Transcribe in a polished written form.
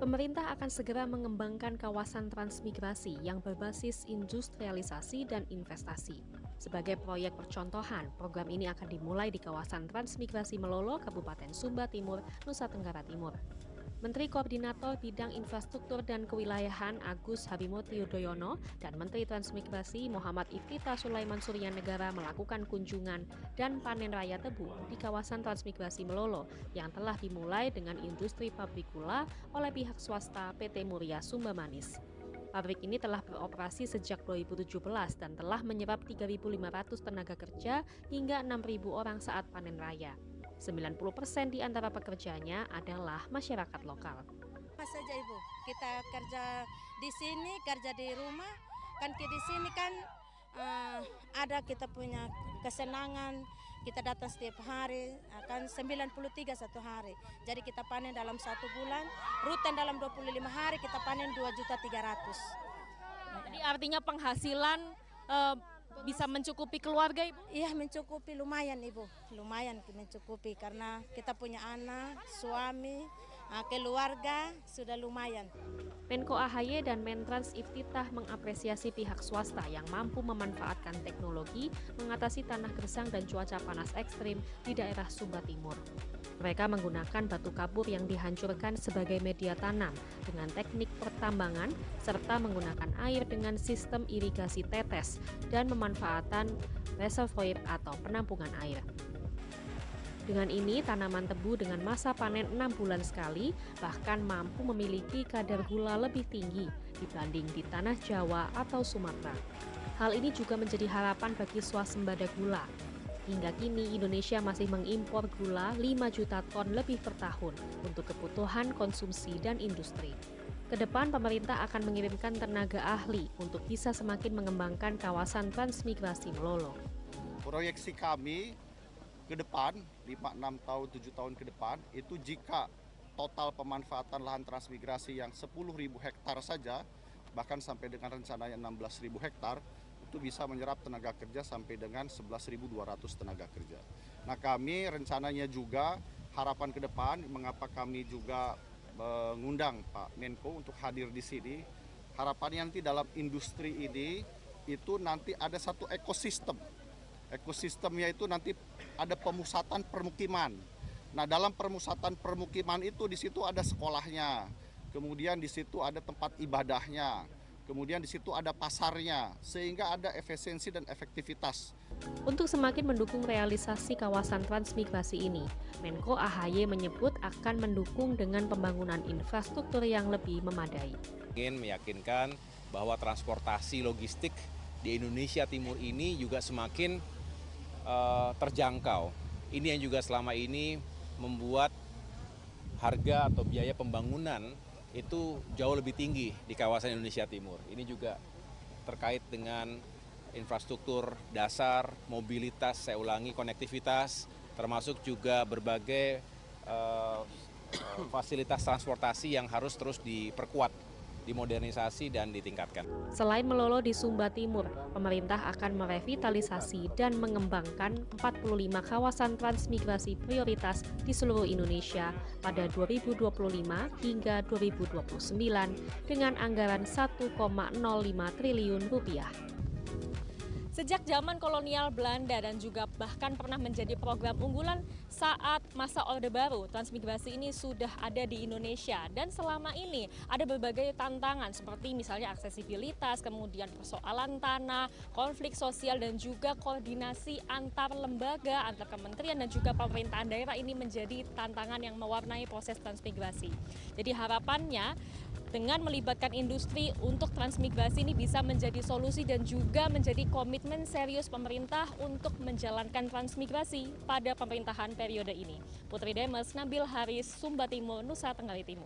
Pemerintah akan segera mengembangkan kawasan transmigrasi yang berbasis industrialisasi dan investasi. Sebagai proyek percontohan, program ini akan dimulai di kawasan transmigrasi Melolo, Kabupaten Sumba Timur, Nusa Tenggara Timur. Menteri Koordinator Bidang Infrastruktur dan Kewilayahan Agus Harimurti Yudhoyono dan Menteri Transmigrasi Muhammad Iftithah Sulaiman Suryanegara melakukan kunjungan dan panen raya tebu di kawasan transmigrasi Melolo yang telah dimulai dengan industri pabrik gula oleh pihak swasta PT Muria Sumba Manis. Pabrik ini telah beroperasi sejak 2017 dan telah menyerap 3.500 tenaga kerja hingga 6.000 orang saat panen raya. 90% di antara pekerjanya adalah masyarakat lokal. Mas saja Ibu, kita kerja di sini, kerja di rumah, kan di sini kan ada kita punya kesenangan, kita datang setiap hari, kan 93 satu hari. Jadi kita panen dalam 1 bulan, rutin dalam 25 hari kita panen 2.300.000. Jadi artinya penghasilan bisa mencukupi keluarga Ibu? Iya mencukupi, lumayan Ibu, lumayan mencukupi karena kita punya anak, suami, keluarga sudah lumayan. Menko AHY dan Mentrans Iftithah mengapresiasi pihak swasta yang mampu memanfaatkan teknologi mengatasi tanah gersang dan cuaca panas ekstrim di daerah Sumba Timur. Mereka menggunakan batu kapur yang dihancurkan sebagai media tanam dengan teknik pertambangan serta menggunakan air dengan sistem irigasi tetes dan pemanfaatan reservoir atau penampungan air. Dengan ini, tanaman tebu dengan masa panen 6 bulan sekali bahkan mampu memiliki kadar gula lebih tinggi dibanding di tanah Jawa atau Sumatera. Hal ini juga menjadi harapan bagi swasembada gula. Hingga kini Indonesia masih mengimpor gula 5 juta ton lebih per tahun untuk kebutuhan konsumsi dan industri. Kedepan pemerintah akan mengirimkan tenaga ahli untuk bisa semakin mengembangkan kawasan transmigrasi Melolo. Proyeksi kami ke depan, 5-6 tahun, 7 tahun ke depan, itu jika total pemanfaatan lahan transmigrasi yang 10.000 hektar saja, bahkan sampai dengan rencananya 16.000 hektar, itu bisa menyerap tenaga kerja sampai dengan 11.200 tenaga kerja. Nah kami rencananya juga harapan ke depan, mengapa kami juga mengundang Pak Menko untuk hadir di sini, harapannya nanti dalam industri ini, itu nanti ada satu ekosistem. Ekosistemnya itu nanti ada pemusatan permukiman. Nah dalam pemusatan permukiman itu di situ ada sekolahnya, kemudian di situ ada tempat ibadahnya, kemudian di situ ada pasarnya, sehingga ada efisiensi dan efektivitas. Untuk semakin mendukung realisasi kawasan transmigrasi ini, Menko AHY menyebut akan mendukung dengan pembangunan infrastruktur yang lebih memadai. Ingin meyakinkan bahwa transportasi logistik di Indonesia Timur ini juga semakin terjangkau. Ini yang juga selama ini membuat harga atau biaya pembangunan itu jauh lebih tinggi di kawasan Indonesia Timur. Ini juga terkait dengan infrastruktur dasar, mobilitas, saya ulangi, konektivitas, termasuk juga berbagai fasilitas transportasi yang harus terus diperkuat, dimodernisasi dan ditingkatkan. Selain Melolo di Sumba Timur, pemerintah akan merevitalisasi dan mengembangkan 45 kawasan transmigrasi prioritas di seluruh Indonesia pada 2025 hingga 2029 dengan anggaran 1,05 triliun rupiah. Sejak zaman kolonial Belanda dan juga bahkan pernah menjadi program unggulan saat masa Orde Baru, transmigrasi ini sudah ada di Indonesia. Dan selama ini ada berbagai tantangan seperti misalnya aksesibilitas, kemudian persoalan tanah, konflik sosial dan juga koordinasi antar lembaga, antar kementerian dan juga pemerintahan daerah ini menjadi tantangan yang mewarnai proses transmigrasi. Jadi harapannya dengan melibatkan industri untuk transmigrasi ini bisa menjadi solusi dan juga menjadi komitmen serius pemerintah untuk menjalankan transmigrasi pada pemerintahan periode ini. Putri Demes, Nabil Haris, Sumba Timur, Nusa Tenggara Timur.